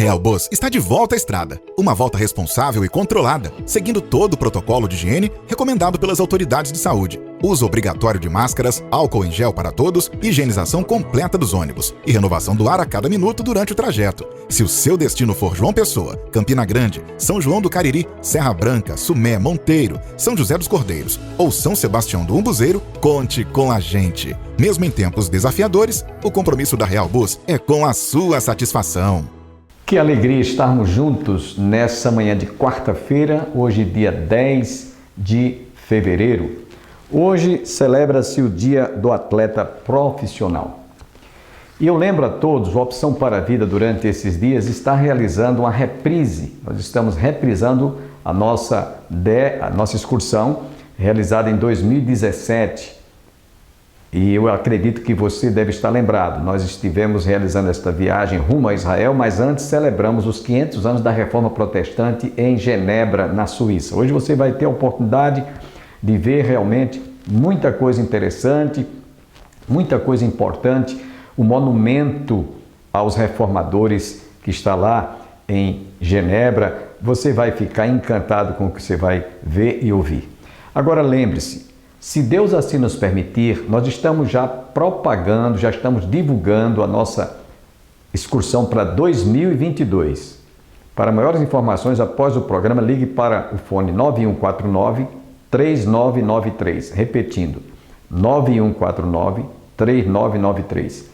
Real Bus está de volta à estrada. Uma volta responsável e controlada, seguindo todo o protocolo de higiene recomendado pelas autoridades de saúde. Uso obrigatório de máscaras, álcool em gel para todos, higienização completa dos ônibus e renovação do ar a cada minuto durante o trajeto. Se o seu destino for João Pessoa, Campina Grande, São João do Cariri, Serra Branca, Sumé, Monteiro, São José dos Cordeiros ou São Sebastião do Umbuzeiro, conte com a gente. Mesmo em tempos desafiadores, o compromisso da Real Bus é com a sua satisfação. Que alegria estarmos juntos nessa manhã de quarta-feira, hoje dia 10 de fevereiro. Hoje celebra-se o Dia do Atleta Profissional. E eu lembro a todos, a Opção para a Vida durante esses dias está realizando uma reprise. Nós estamos reprisando a nossa excursão realizada em 2017. E eu acredito que você deve estar lembrado. Nós estivemos realizando esta viagem rumo a Israel, mas antes celebramos os 500 anos da Reforma Protestante em Genebra, na Suíça. Hoje você vai ter a oportunidade de ver realmente muita coisa interessante, muita coisa importante. O monumento aos reformadores que está lá em Genebra, você vai ficar encantado com o que você vai ver e ouvir. Agora lembre-se, se Deus assim nos permitir, nós estamos já propagando, já estamos divulgando a nossa excursão para 2022. Para maiores informações, após o programa, ligue para o fone 9149-3993. Repetindo, 9149-3993.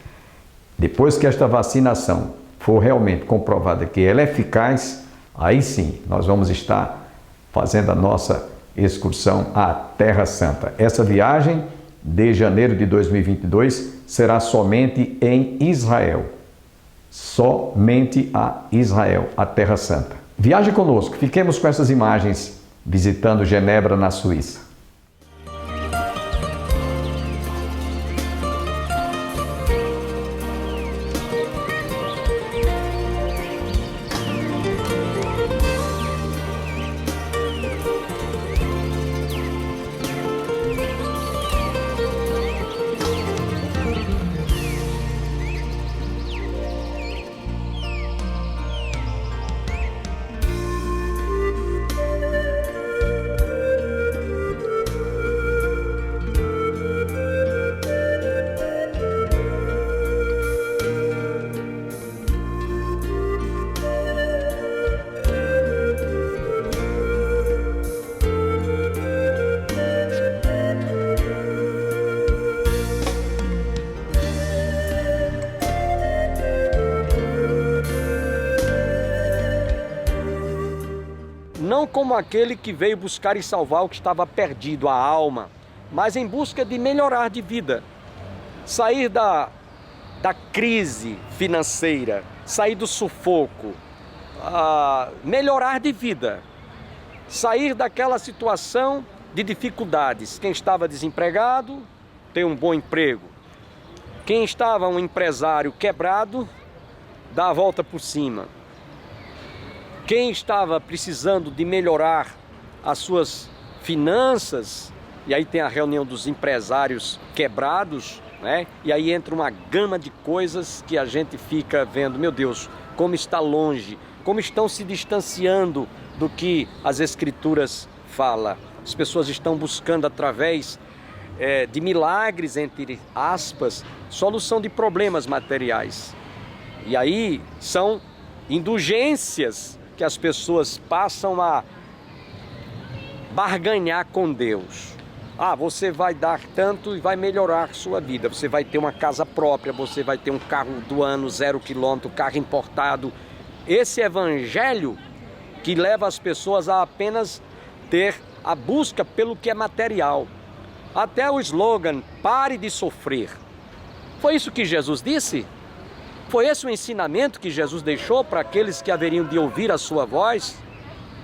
Depois que esta vacinação for realmente comprovada que ela é eficaz, aí sim nós vamos estar fazendo a nossa excursão à Terra Santa. Essa viagem de janeiro de 2022 será somente em Israel. Somente a Israel, a Terra Santa. Viaje conosco, fiquemos com essas imagens visitando Genebra, na Suíça. Não como aquele que veio buscar e salvar o que estava perdido, a alma, mas em busca de melhorar de vida, sair da crise financeira, sair do sufoco, melhorar de vida, sair daquela situação de dificuldades. Quem estava desempregado, ter um bom emprego. Quem estava um empresário quebrado, dá a volta por cima. Quem estava precisando de melhorar as suas finanças, e aí tem a reunião dos empresários quebrados, né? E aí entra uma gama de coisas que a gente fica vendo, meu Deus, como está longe, como estão se distanciando do que as Escrituras falam. As pessoas estão buscando através de milagres, entre aspas, solução de problemas materiais. E aí são indulgências que as pessoas passam a barganhar com Deus. Você vai dar tanto e vai melhorar sua vida. Você vai ter uma casa própria, você vai ter um carro do ano 0 quilômetro, carro importado. Esse evangelho que leva as pessoas a apenas ter a busca pelo que é material. Até o slogan, pare de sofrer. Foi isso que Jesus disse? Foi esse o ensinamento que Jesus deixou para aqueles que haveriam de ouvir a sua voz?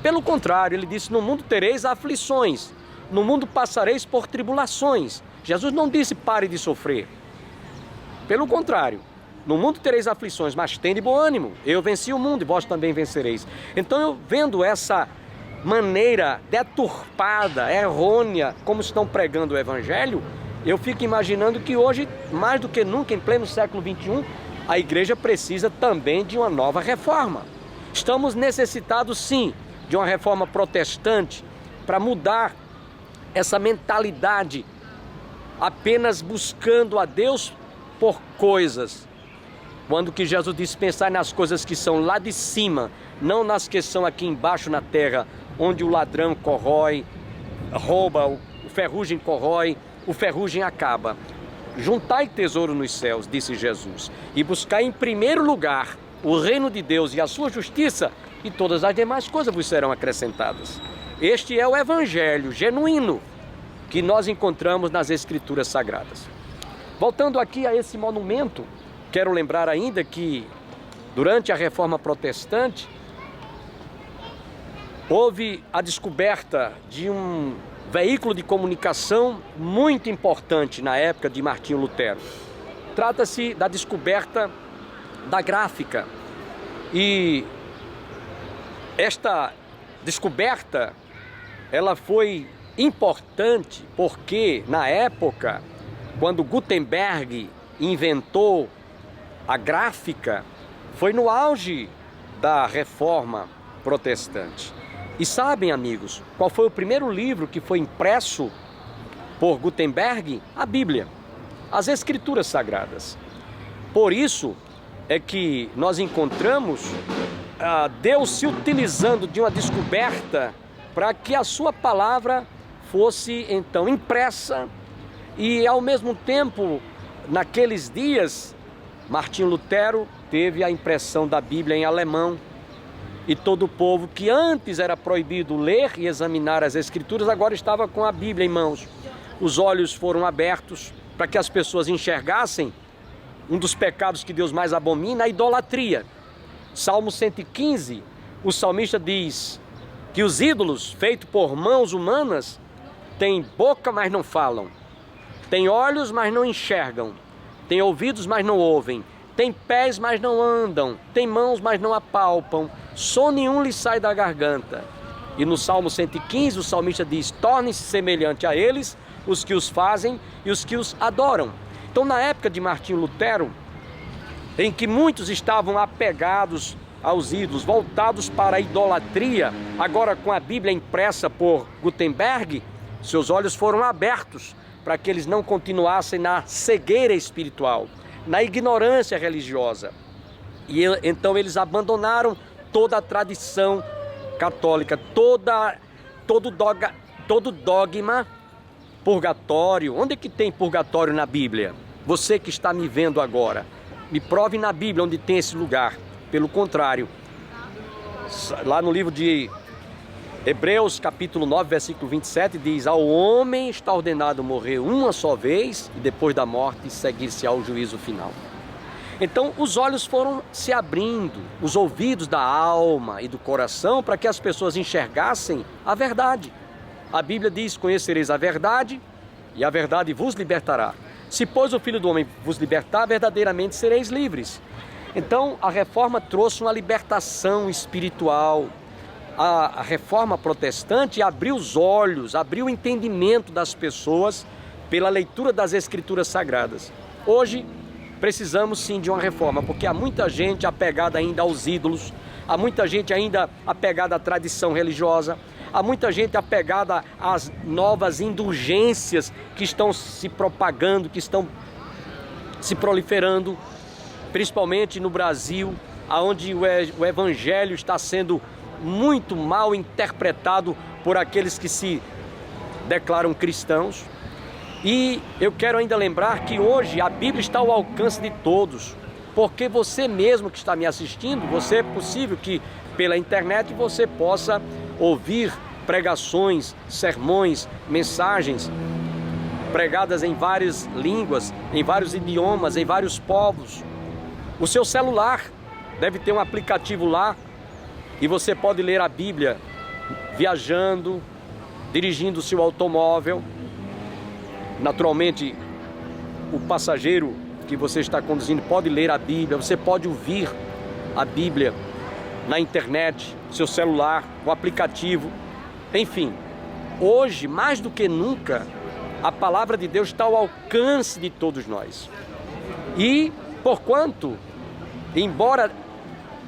Pelo contrário, ele disse, no mundo tereis aflições, no mundo passareis por tribulações. Jesus não disse pare de sofrer. Pelo contrário, no mundo tereis aflições, mas tende bom ânimo. Eu venci o mundo e vós também vencereis. Então eu vendo essa maneira deturpada, errônea, como estão pregando o evangelho, eu fico imaginando que hoje, mais do que nunca, em pleno século XXI, a igreja precisa também de uma nova reforma. Estamos necessitados, sim, de uma reforma protestante para mudar essa mentalidade apenas buscando a Deus por coisas. Quando que Jesus disse pensar nas coisas que são lá de cima, não nas que são aqui embaixo na terra, onde o ladrão corrói, rouba, o ferrugem corrói, o ferrugem acaba. Juntai tesouro nos céus, disse Jesus, e buscai em primeiro lugar o reino de Deus e a sua justiça, e todas as demais coisas vos serão acrescentadas. Este é o evangelho genuíno que nós encontramos nas Escrituras Sagradas. Voltando aqui a esse monumento, quero lembrar ainda que durante a Reforma Protestante houve a descoberta de um veículo de comunicação muito importante na época de Martinho Lutero. Trata-se da descoberta da gráfica. E esta descoberta, ela foi importante porque na época, quando Gutenberg inventou a gráfica, foi no auge da Reforma Protestante. E sabem, amigos, qual foi o primeiro livro que foi impresso por Gutenberg? A Bíblia, as Escrituras Sagradas. Por isso é que nós encontramos Deus se utilizando de uma descoberta para que a sua palavra fosse então impressa e ao mesmo tempo, naqueles dias, Martinho Lutero teve a impressão da Bíblia em alemão e todo o povo que antes era proibido ler e examinar as Escrituras, agora estava com a Bíblia em mãos. Os olhos foram abertos para que as pessoas enxergassem um dos pecados que Deus mais abomina, a idolatria. Salmo 115, o salmista diz que os ídolos feitos por mãos humanas têm boca, mas não falam, têm olhos, mas não enxergam, têm ouvidos, mas não ouvem, têm pés, mas não andam, têm mãos, mas não apalpam, som nenhum lhes sai da garganta. E no Salmo 115, o salmista diz: tornem-se semelhante a eles os que os fazem e os que os adoram. Então, na época de Martinho Lutero, em que muitos estavam apegados aos ídolos, voltados para a idolatria, agora com a Bíblia impressa por Gutenberg, seus olhos foram abertos para que eles não continuassem na cegueira espiritual, na ignorância religiosa. E então eles abandonaram toda a tradição católica, todo dogma, purgatório. Onde é que tem purgatório na Bíblia? Você que está me vendo agora, me prove na Bíblia onde tem esse lugar. Pelo contrário, lá no livro de Hebreus, capítulo 9, versículo 27, diz: ao homem está ordenado morrer uma só vez e depois da morte seguir-se ao juízo final. Então os olhos foram se abrindo, os ouvidos da alma e do coração, para que as pessoas enxergassem a verdade. A Bíblia diz: conhecereis a verdade e a verdade vos libertará. Se, pois, o Filho do Homem vos libertar, verdadeiramente sereis livres. Então a reforma trouxe uma libertação espiritual. A reforma protestante abriu os olhos, abriu o entendimento das pessoas pela leitura das Escrituras Sagradas. Hoje precisamos sim de uma reforma, porque há muita gente apegada ainda aos ídolos, há muita gente ainda apegada à tradição religiosa, há muita gente apegada às novas indulgências que estão se propagando, que estão se proliferando, principalmente no Brasil, onde o Evangelho está sendo muito mal interpretado por aqueles que se declaram cristãos. E eu quero ainda lembrar que hoje a Bíblia está ao alcance de todos, porque você mesmo que está me assistindo, é possível que pela internet você possa ouvir pregações, sermões, mensagens pregadas em várias línguas, em vários idiomas, em vários povos. O seu celular deve ter um aplicativo lá e você pode ler a Bíblia viajando, dirigindo o seu automóvel. Naturalmente, o passageiro que você está conduzindo pode ler a Bíblia, você pode ouvir a Bíblia na internet, seu celular, o aplicativo. Enfim, hoje, mais do que nunca, a palavra de Deus está ao alcance de todos nós. E, porquanto, embora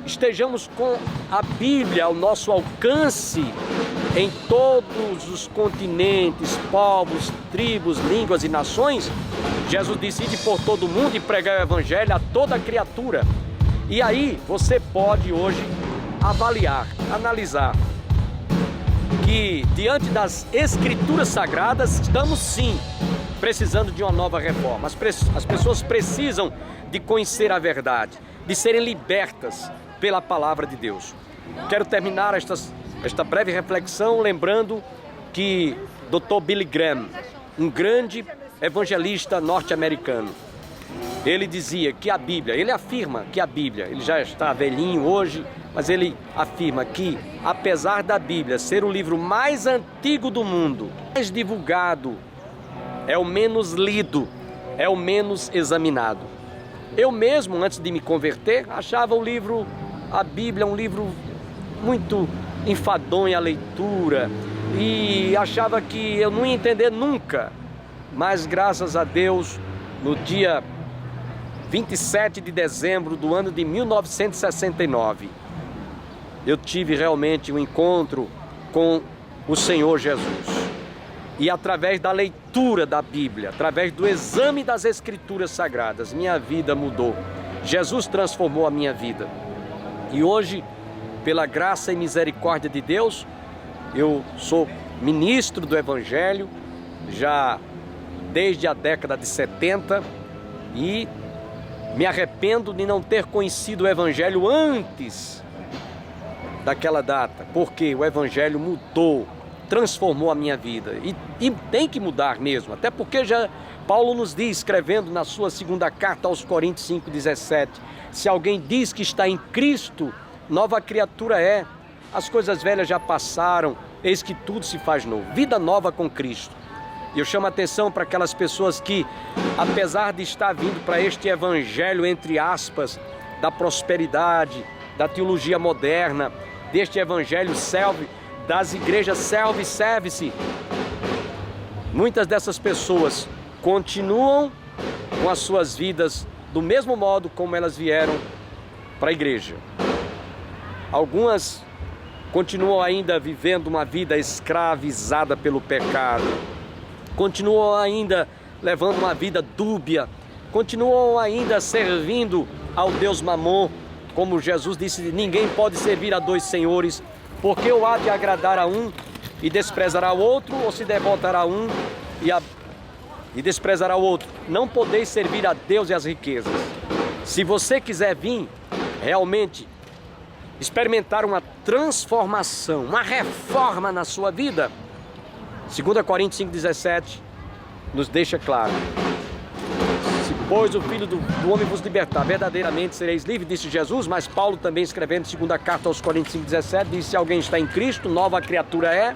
estejamos com a Bíblia ao nosso alcance em todos os continentes, povos, tribos, línguas e nações. Jesus disse: ide por todo mundo e pregar o Evangelho a toda criatura. E aí você pode hoje avaliar, analisar que diante das Escrituras Sagradas estamos sim precisando de uma nova reforma. As pessoas precisam de conhecer a verdade, de serem libertas pela palavra de Deus. Quero terminar esta breve reflexão lembrando que Dr. Billy Graham, um grande evangelista norte-americano, ele dizia que a Bíblia, ele afirma que a Bíblia, ele já está velhinho hoje, mas ele afirma que, apesar da Bíblia ser o livro mais antigo do mundo, mais divulgado, é o menos lido, é o menos examinado. Eu mesmo, antes de me converter, achava a Bíblia, um livro muito enfadonho a leitura, e achava que eu não ia entender nunca. Mas graças a Deus, no dia 27 de dezembro do ano de 1969, eu tive realmente um encontro com o Senhor Jesus. E através da leitura da Bíblia, através do exame das Escrituras Sagradas, minha vida mudou. Jesus transformou a minha vida. E hoje, pela graça e misericórdia de Deus, eu sou ministro do Evangelho, já desde a década de 70, e me arrependo de não ter conhecido o Evangelho antes daquela data, porque o Evangelho mudou, transformou a minha vida, e tem que mudar mesmo, até porque já Paulo nos diz, escrevendo na sua segunda carta aos Coríntios 5,17, se alguém diz que está em Cristo, nova criatura é, as coisas velhas já passaram, eis que tudo se faz novo, vida nova com Cristo. E eu chamo a atenção para aquelas pessoas que, apesar de estar vindo para este evangelho, entre aspas, da prosperidade, da teologia moderna, deste evangelho das igrejas self-service, muitas dessas pessoas continuam com as suas vidas do mesmo modo como elas vieram para a igreja. Algumas continuam ainda vivendo uma vida escravizada pelo pecado, continuam ainda levando uma vida dúbia, continuam ainda servindo ao Deus Mamon, como Jesus disse: ninguém pode servir a dois senhores, porque ou há de agradar a um e desprezará o outro, ou se devotará a um e desprezará o outro. Não podeis servir a Deus e as riquezas. Se você quiser vir realmente experimentar uma transformação, uma reforma na sua vida, 2 Coríntios 5,17 nos deixa claro: se pois o Filho do homem vos libertar, verdadeiramente sereis livres, disse Jesus. Mas Paulo também, escrevendo segunda carta aos Coríntios 5,17, disse: se alguém está em Cristo, nova criatura é,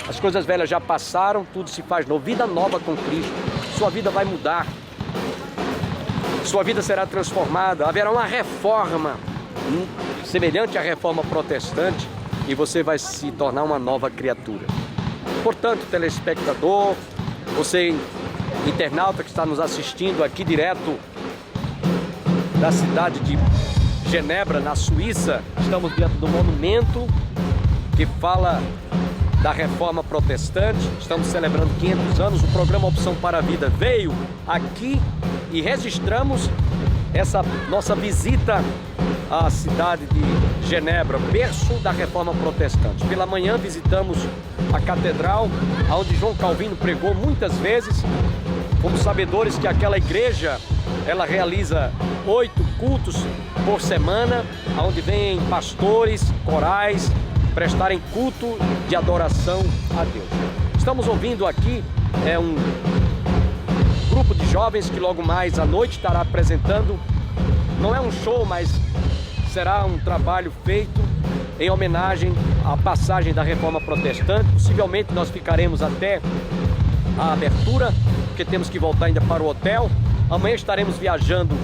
as coisas velhas já passaram, tudo se faz novo, vida nova com Cristo. Sua vida vai mudar, sua vida será transformada, haverá uma reforma semelhante à reforma protestante, e você vai se tornar uma nova criatura. Portanto, telespectador, você internauta que está nos assistindo aqui direto da cidade de Genebra, na Suíça, estamos diante do monumento que fala da reforma protestante. Estamos celebrando 500 anos. O programa Opção para a Vida veio aqui e registramos essa nossa visita à cidade de Genebra, berço da reforma protestante. Pela manhã visitamos a catedral, onde João Calvino pregou muitas vezes. Fomos sabedores que aquela igreja, ela realiza 8 cultos por semana, onde vêm pastores, corais, prestarem culto de adoração a Deus. Estamos ouvindo aqui um grupo de jovens que logo mais à noite estará apresentando. Não é um show, mas será um trabalho feito em homenagem à passagem da Reforma Protestante. Possivelmente nós ficaremos até a abertura, porque temos que voltar ainda para o hotel. Amanhã estaremos viajando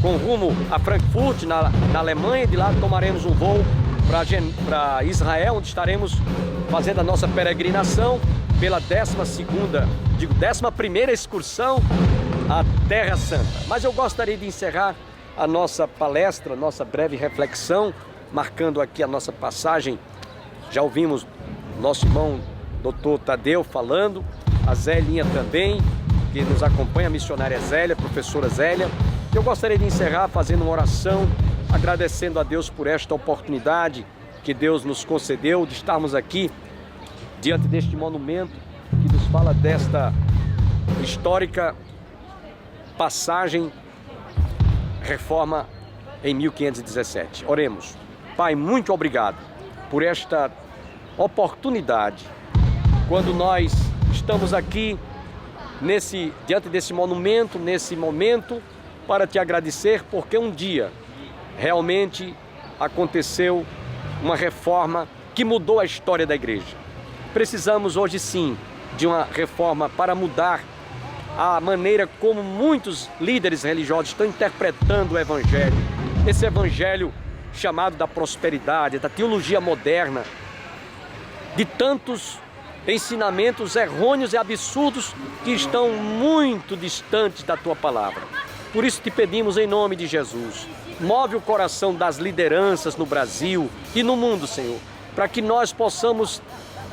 com rumo a Frankfurt, na Alemanha. De lá tomaremos um voo para Israel, onde estaremos fazendo a nossa peregrinação pela 11ª excursão à Terra Santa. Mas eu gostaria de encerrar a nossa palestra, a nossa breve reflexão, marcando aqui a nossa passagem. Já ouvimos nosso irmão Dr. Tadeu falando, a Zélinha também, que nos acompanha, a missionária Zélia, a professora Zélia. Eu gostaria de encerrar fazendo uma oração, agradecendo a Deus por esta oportunidade que Deus nos concedeu de estarmos aqui diante deste monumento que nos fala desta histórica passagem, reforma em 1517. Oremos. Pai, muito obrigado por esta oportunidade, quando nós estamos aqui diante desse monumento, nesse momento, para te agradecer, porque um dia realmente aconteceu uma reforma que mudou a história da igreja. Precisamos hoje sim de uma reforma para mudar a maneira como muitos líderes religiosos estão interpretando o Evangelho. Esse Evangelho chamado da prosperidade, da teologia moderna, de tantos ensinamentos errôneos e absurdos que estão muito distantes da Tua palavra. Por isso te pedimos em nome de Jesus, move o coração das lideranças no Brasil e no mundo, Senhor, para que nós possamos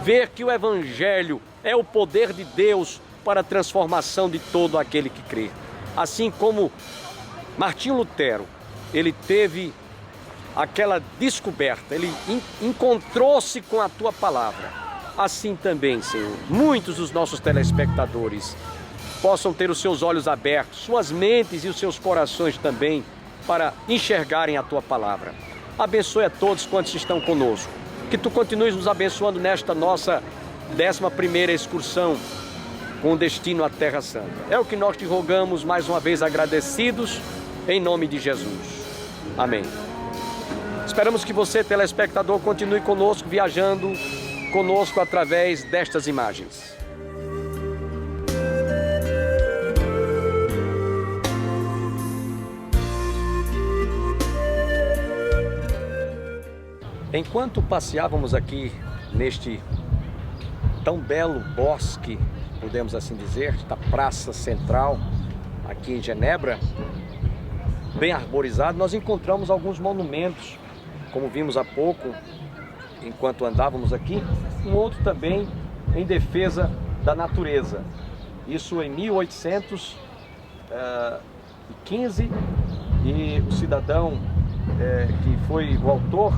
ver que o Evangelho é o poder de Deus para a transformação de todo aquele que crê. Assim como Martinho Lutero, ele teve aquela descoberta, ele encontrou-se com a Tua palavra. Assim também, Senhor, muitos dos nossos telespectadores possam ter os seus olhos abertos, suas mentes e os seus corações também, para enxergarem a Tua palavra. Abençoe a todos quantos estão conosco. Que Tu continues nos abençoando nesta nossa 11ª excursão com destino à Terra Santa. É o que nós te rogamos, mais uma vez agradecidos, em nome de Jesus. Amém. Esperamos que você, telespectador, continue conosco, viajando conosco através destas imagens. Enquanto passeávamos aqui neste tão belo bosque, podemos assim dizer, da praça central aqui em Genebra, bem arborizado, nós encontramos alguns monumentos, como vimos há pouco, enquanto andávamos aqui, um outro também em defesa da natureza. Isso em 1815, e o cidadão que foi o autor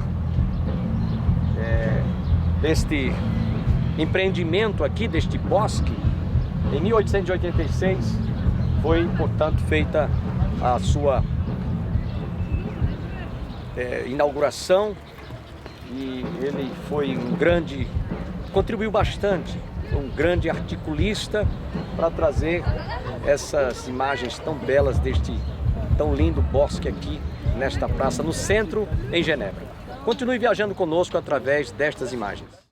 deste empreendimento aqui, deste bosque, em 1886, foi, portanto, feita a sua inauguração, e ele foi contribuiu bastante, um grande articulista para trazer essas imagens tão belas deste tão lindo bosque aqui nesta praça, no centro, em Genebra. Continue viajando conosco através destas imagens.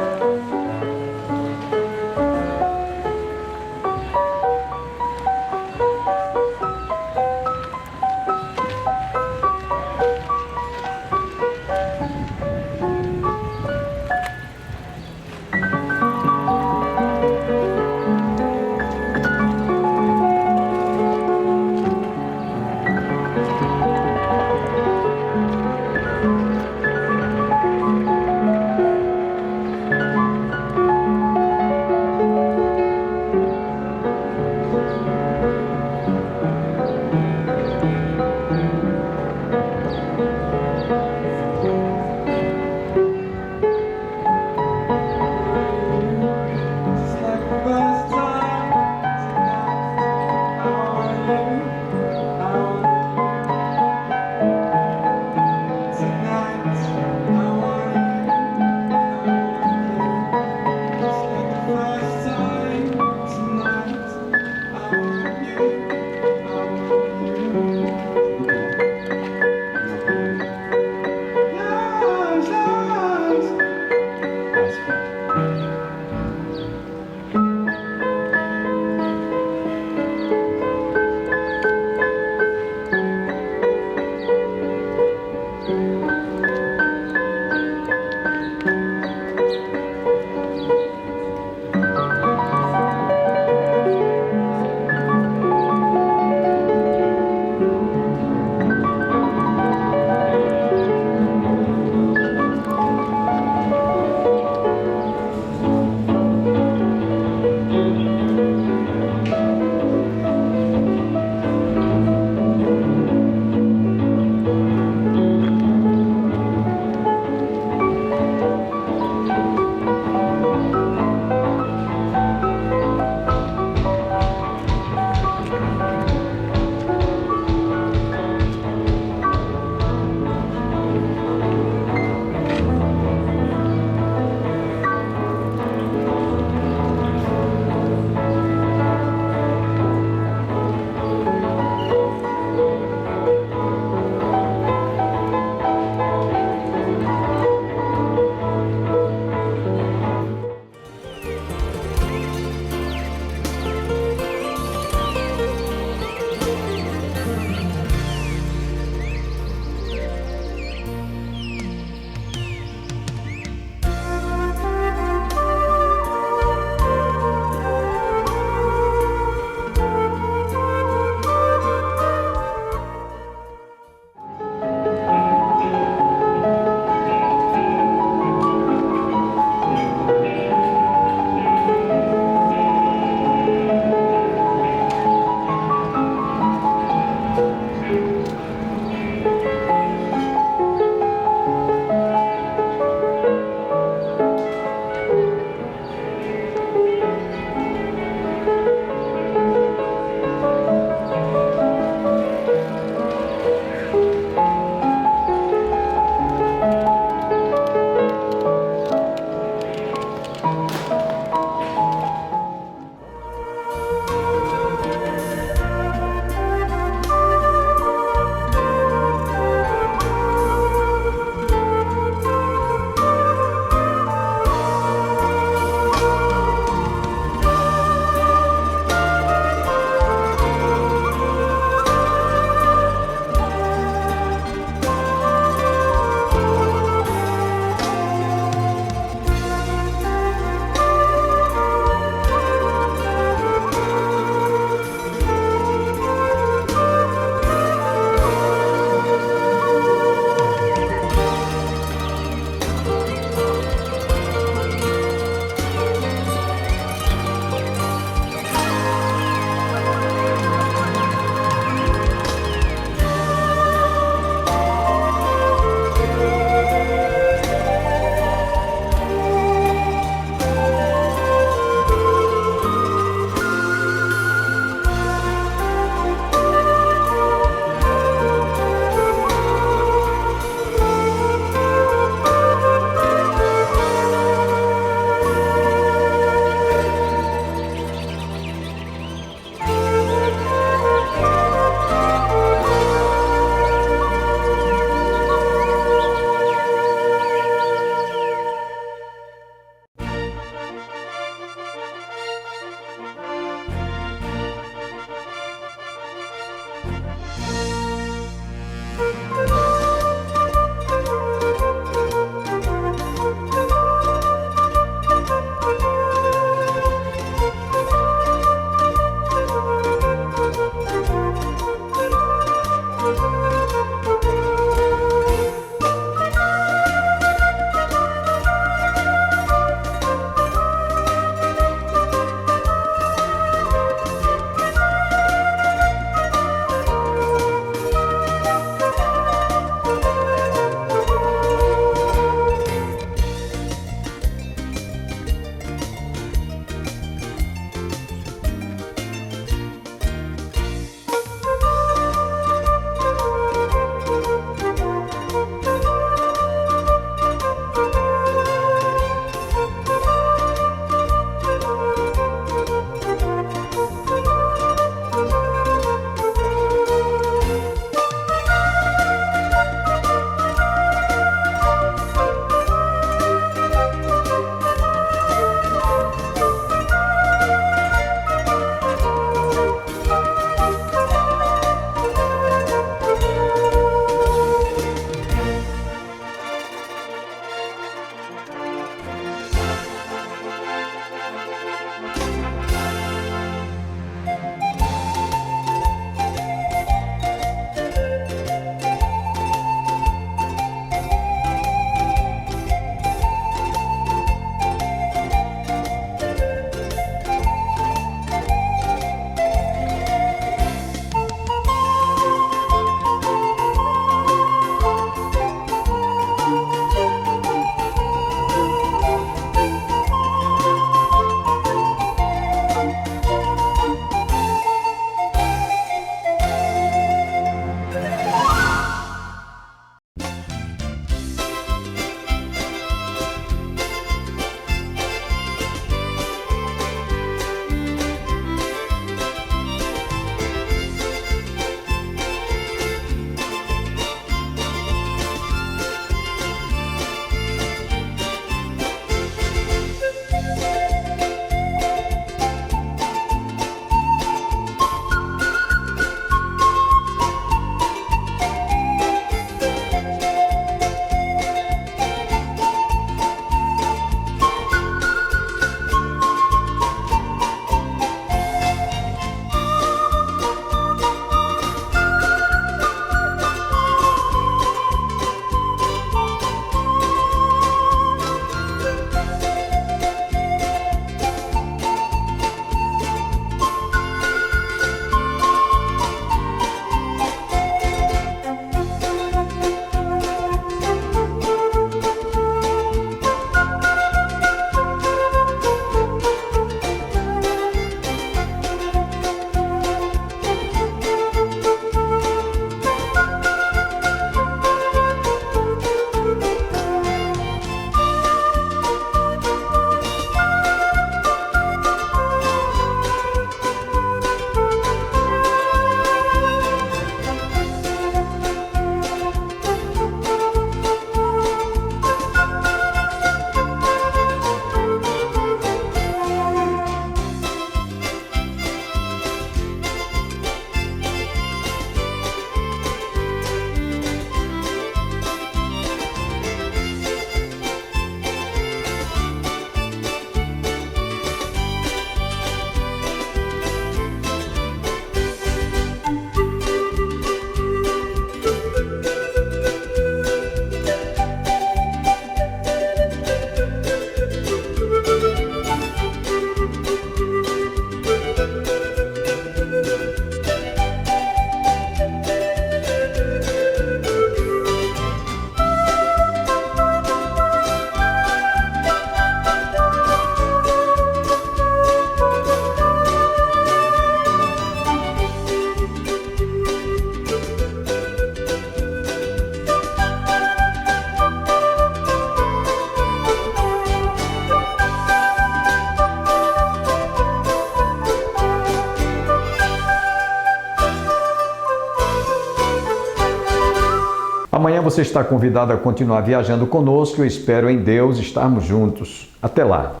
você está convidado a continuar viajando conosco. Eu espero em Deus estarmos juntos. Até lá!